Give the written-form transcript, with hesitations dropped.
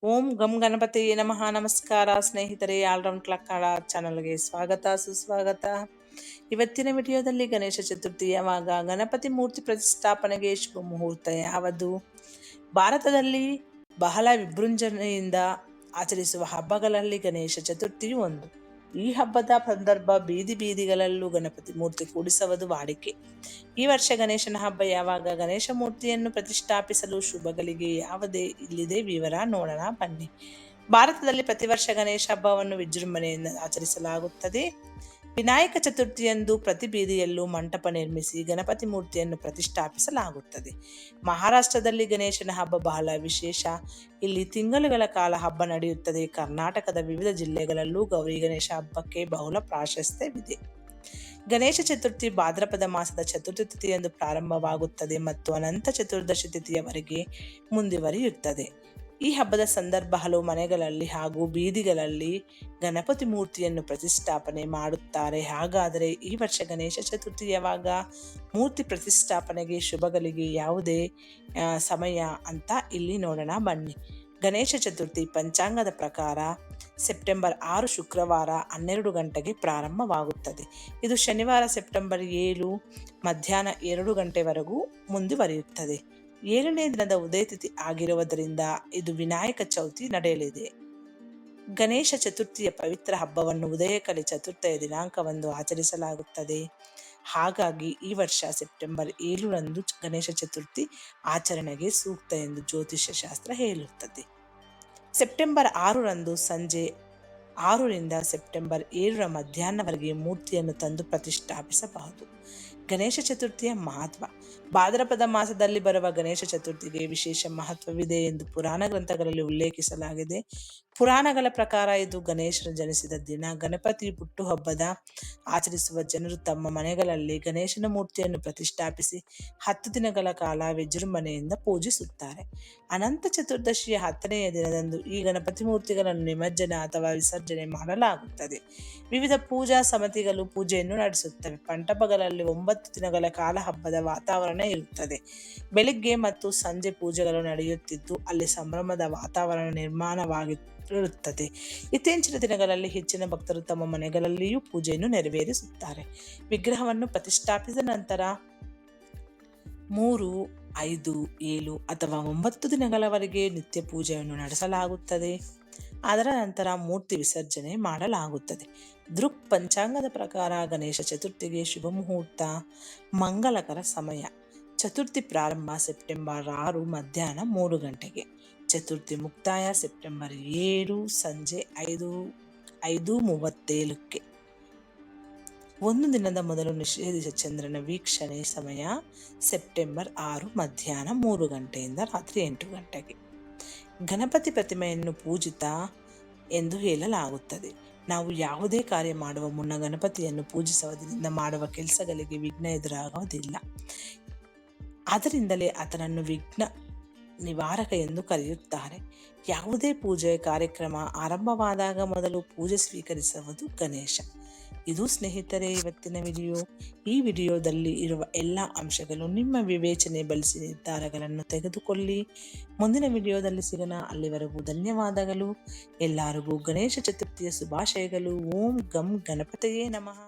ಓಂ ಗಂ ಗಣಪತಿಯೇ ನಮಃ. ನಮಸ್ಕಾರ ಸ್ನೇಹಿತರೆ, ಆಲ್ರೌಂಡ್ ಕ್ಲಾಕ್ ಚಾನಲ್ಗೆ ಸ್ವಾಗತ ಸುಸ್ವಾಗತ. ಇವತ್ತಿನ ವಿಡಿಯೋದಲ್ಲಿ ಗಣೇಶ ಚತುರ್ಥಿ ಯಾವಾಗ, ಗಣಪತಿ ಮೂರ್ತಿ ಪ್ರತಿಷ್ಠಾಪನೆಗೆ ಶುಭ ಮುಹೂರ್ತ ಯಾವುದು, ಭಾರತದಲ್ಲಿ ಬಹಳ ವಿಜೃಂಭಣೆಯಿಂದ ಆಚರಿಸುವ ಹಬ್ಬಗಳಲ್ಲಿ ಗಣೇಶ ಚತುರ್ಥಿಯು ಒಂದು. ಈ ಹಬ್ಬದ ಸಂದರ್ಭ ಬೀದಿ ಬೀದಿಗಳಲ್ಲೂ ಗಣಪತಿ ಮೂರ್ತಿ ಕೂಡಿಸುವುದು ವಾಡಿಕೆ. ಈ ವರ್ಷ ಗಣೇಶನ ಹಬ್ಬ ಯಾವಾಗ, ಗಣೇಶ ಮೂರ್ತಿಯನ್ನು ಪ್ರತಿಷ್ಠಾಪಿಸಲು ಶುಭಗಳಿಗೆ ಯಾವುದೇ ಇಲ್ಲಿದೆ ವಿವರ ನೋಡೋಣ ಬನ್ನಿ. ಭಾರತದಲ್ಲಿ ಪ್ರತಿ ವರ್ಷ ಗಣೇಶ ಹಬ್ಬವನ್ನು ವಿಜೃಂಭಣೆಯಿಂದ ಆಚರಿಸಲಾಗುತ್ತದೆ. ವಿನಾಯಕ ಚತುರ್ಥಿಯಂದು ಪ್ರತಿ ಬೀದಿಯಲ್ಲೂ ಮಂಟಪ ನಿರ್ಮಿಸಿ ಗಣಪತಿ ಮೂರ್ತಿಯನ್ನು ಪ್ರತಿಷ್ಠಾಪಿಸಲಾಗುತ್ತದೆ. ಮಹಾರಾಷ್ಟ್ರದಲ್ಲಿ ಗಣೇಶನ ಹಬ್ಬ ಬಹಳ ವಿಶೇಷ. ಇಲ್ಲಿ ತಿಂಗಳುಗಳ ಕಾಲ ಹಬ್ಬ ನಡೆಯುತ್ತದೆ. ಕರ್ನಾಟಕದ ವಿವಿಧ ಜಿಲ್ಲೆಗಳಲ್ಲೂ ಗೌರಿ ಗಣೇಶ ಹಬ್ಬಕ್ಕೆ ಬಹುಲ ಪ್ರಾಶಸ್ತ್ಯವಿದೆ. ಗಣೇಶ ಚತುರ್ಥಿ ಭಾದ್ರಪದ ಮಾಸದ ಚತುರ್ಥಿ ತಿಥಿಯಂದು ಪ್ರಾರಂಭವಾಗುತ್ತದೆ ಮತ್ತು ಅನಂತ ಚತುರ್ದಶಿ ತಿಥಿಯವರೆಗೆ ಮುಂದುವರಿಯುತ್ತದೆ. ಈ ಹಬ್ಬದ ಸಂದರ್ಭ ಹಲವು ಮನೆಗಳಲ್ಲಿ ಹಾಗೂ ಬೀದಿಗಳಲ್ಲಿ ಗಣಪತಿ ಮೂರ್ತಿಯನ್ನು ಪ್ರತಿಷ್ಠಾಪನೆ ಮಾಡುತ್ತಾರೆ. ಹಾಗಾದರೆ ಈ ವರ್ಷ ಗಣೇಶ ಚತುರ್ಥಿ ಯಾವಾಗ, ಮೂರ್ತಿ ಪ್ರತಿಷ್ಠಾಪನೆಗೆ ಶುಭಗಳಿಗೆ ಯಾವುದೇ ಸಮಯ ಅಂತ ಇಲ್ಲಿ ನೋಡೋಣ ಬನ್ನಿ. ಗಣೇಶ ಚತುರ್ಥಿ ಪಂಚಾಂಗದ ಪ್ರಕಾರ ಸೆಪ್ಟೆಂಬರ್ 6 ಶುಕ್ರವಾರ 12 ಗಂಟೆಗೆ ಪ್ರಾರಂಭವಾಗುತ್ತದೆ. ಇದು ಶನಿವಾರ ಸೆಪ್ಟೆಂಬರ್ 7 ಮಧ್ಯಾಹ್ನ 2 ಗಂಟೆವರೆಗೂ ಮುಂದುವರಿಯುತ್ತದೆ. 7ನೇ ದಿನದ ಉದಯ ತಿಥಿ ಆಗಿರುವುದರಿಂದ ಇದು ವಿನಾಯಕ ಚೌತಿ ನಡೆಯಲಿದೆ. ಗಣೇಶ ಚತುರ್ಥಿಯ ಪವಿತ್ರ ಹಬ್ಬವನ್ನು ಉದಯಕಲಿ ಚತುರ್ಥಯ ದಿನಾಂಕವಂದು ಆಚರಿಸಲಾಗುತ್ತದೆ. ಹಾಗಾಗಿ ಈ ವರ್ಷ ಸೆಪ್ಟೆಂಬರ್ 7ರಂದು ಗಣೇಶ ಚತುರ್ಥಿ ಆಚರಣೆಗೆ ಸೂಕ್ತ ಎಂದು ಜ್ಯೋತಿಷ್ಯ ಶಾಸ್ತ್ರ ಹೇಳುತ್ತದೆ. ಸೆಪ್ಟೆಂಬರ್ 6ರಂದು ಸಂಜೆ 6ರಿಂದ ಸೆಪ್ಟೆಂಬರ್ 7ರ ಮಧ್ಯಾಹ್ನವರೆಗೆ ಮೂರ್ತಿಯನ್ನು ತಂದು ಪ್ರತಿಷ್ಠಾಪಿಸಬಹುದು. ಗಣೇಶ ಚತುರ್ಥಿಯ ಮಹತ್ವ. ಭಾದ್ರಪದ ಮಾಸದಲ್ಲಿ ಬರುವ ಗಣೇಶ ಚತುರ್ಥಿಗೆ ವಿಶೇಷ ಮಹತ್ವವಿದೆ ಎಂದು ಪುರಾಣ ಗ್ರಂಥಗಳಲ್ಲಿ ಉಲ್ಲೇಖಿಸಲಾಗಿದೆ. ಪುರಾಣಗಳ ಪ್ರಕಾರ ಇದು ಗಣೇಶನು ಜನಿಸಿದ ದಿನ. ಗಣಪತಿ ಹುಟ್ಟುಹಬ್ಬದ ಆಚರಿಸುವ ಜನರು ತಮ್ಮ ಮನೆಗಳಲ್ಲಿ ಗಣೇಶನ ಮೂರ್ತಿಯನ್ನು ಪ್ರತಿಷ್ಠಾಪಿಸಿ 10 ದಿನಗಳ ಕಾಲ ವಿಜೃಂಭಣೆಯಿಂದ ಪೂಜಿಸುತ್ತಾರೆ. ಅನಂತ ಚತುರ್ದಶಿಯ 10ನೆಯ ದಿನದಂದು ಈ ಗಣಪತಿ ಮೂರ್ತಿಗಳನ್ನು ನಿಮಜ್ಜನ ಅಥವಾ ವಿಸರ್ಜನೆ ಮಾಡಲಾಗುತ್ತದೆ. ವಿವಿಧ ಪೂಜಾ ಸಮಿತಿಗಳು ಪೂಜೆಯನ್ನು ನಡೆಸುತ್ತವೆ. ಮಂಟಪಗಳಲ್ಲಿ 9 ದಿನಗಳ ಕಾಲ ಹಬ್ಬದ ವಾತಾವರಣ ಇರುತ್ತದೆ. ಬೆಳಿಗ್ಗೆ ಮತ್ತು ಸಂಜೆ ಪೂಜೆಗಳು ನಡೆಯುತ್ತಿದ್ದು ಅಲ್ಲಿ ಸಂಭ್ರಮದ ವಾತಾವರಣ ನಿರ್ಮಾಣವಾಗಿರುತ್ತದೆ. ಇತ್ತೀಚಿನ ದಿನಗಳಲ್ಲಿ ಹೆಚ್ಚಿನ ಭಕ್ತರು ತಮ್ಮ ಮನೆಗಳಲ್ಲಿಯೂ ಪೂಜೆಯನ್ನು ನೆರವೇರಿಸುತ್ತಾರೆ. ವಿಗ್ರಹವನ್ನು ಪ್ರತಿಷ್ಠಾಪಿಸಿದ ನಂತರ 3, 5, 7 ಅಥವಾ 9 ದಿನಗಳವರೆಗೆ ನಿತ್ಯ ಪೂಜೆಯನ್ನು ನಡೆಸಲಾಗುತ್ತದೆ. ಅದರ ನಂತರ ಮೂರ್ತಿ ವಿಸರ್ಜನೆ ಮಾಡಲಾಗುತ್ತದೆ. ದೃಕ್ ಪಂಚಾಂಗದ ಪ್ರಕಾರ ಗಣೇಶ ಚತುರ್ಥಿಗೆ ಶುಭ ಮುಹೂರ್ತ, ಮಂಗಲಕರ ಸಮಯ. ಚತುರ್ಥಿ ಪ್ರಾರಂಭ ಸೆಪ್ಟೆಂಬರ್ 6 ಮಧ್ಯಾಹ್ನ 3 ಗಂಟೆಗೆ. ಚತುರ್ಥಿ ಮುಕ್ತಾಯ ಸೆಪ್ಟೆಂಬರ್ 7 ಸಂಜೆ 5:37ಕ್ಕೆ. ಒಂದು ದಿನದ ಮೊದಲು ನಿಷೇಧಿತ ಚಂದ್ರನ ವೀಕ್ಷಣೆ ಸಮಯ ಸೆಪ್ಟೆಂಬರ್ 6 ಮಧ್ಯಾಹ್ನ 3 ಗಂಟೆಯಿಂದ ರಾತ್ರಿ 8 ಗಂಟೆಗೆ. ಗಣಪತಿ ಪ್ರತಿಮೆಯನ್ನು ಪೂಜಿತ ಎಂದು ಹೇಳಲಾಗುತ್ತದೆ. ನಾವು ಯಾವುದೇ ಕಾರ್ಯ ಮಾಡುವ ಮುನ್ನ ಗಣಪತಿಯನ್ನು ಪೂಜಿಸುವುದರಿಂದ ಮಾಡುವ ಕೆಲಸಗಳಿಗೆ ವಿಘ್ನ ಎದುರಾಗುವುದಿಲ್ಲ. ಆದ್ದರಿಂದಲೇ ಆತನನ್ನು ವಿಘ್ನ ನಿವಾರಕ ಎಂದು ಕರೆಯುತ್ತಾರೆ. ಯಾವುದೇ ಪೂಜೆ ಕಾರ್ಯಕ್ರಮ ಆರಂಭವಾದಾಗ ಮೊದಲು ಪೂಜೆ ಸ್ವೀಕರಿಸುವುದು ಗಣೇಶ. ಇದು ಸ್ನೇಹಿತರೆ ಇವತ್ತಿನ ವಿಡಿಯೋ. ಈ ವಿಡಿಯೋದಲ್ಲಿ ಇರುವ ಎಲ್ಲ ಅಂಶಗಳು ನಿಮ್ಮ ವಿವೇಚನೆ ಬಳಸಿ ನಿರ್ಧಾರಗಳನ್ನು ತೆಗೆದುಕೊಳ್ಳಿ. ಮುಂದಿನ ವಿಡಿಯೋದಲ್ಲಿ ಸಿಗೋಣ. ಅಲ್ಲಿವರೆಗೂ ಧನ್ಯವಾದಗಳು. ಎಲ್ಲರಿಗೂ ಗಣೇಶ ಚತುರ್ಥಿಯ ಶುಭಾಶಯಗಳು. ಓಂ ಗಂ ಗಣಪತಿಯೇ ನಮಃ.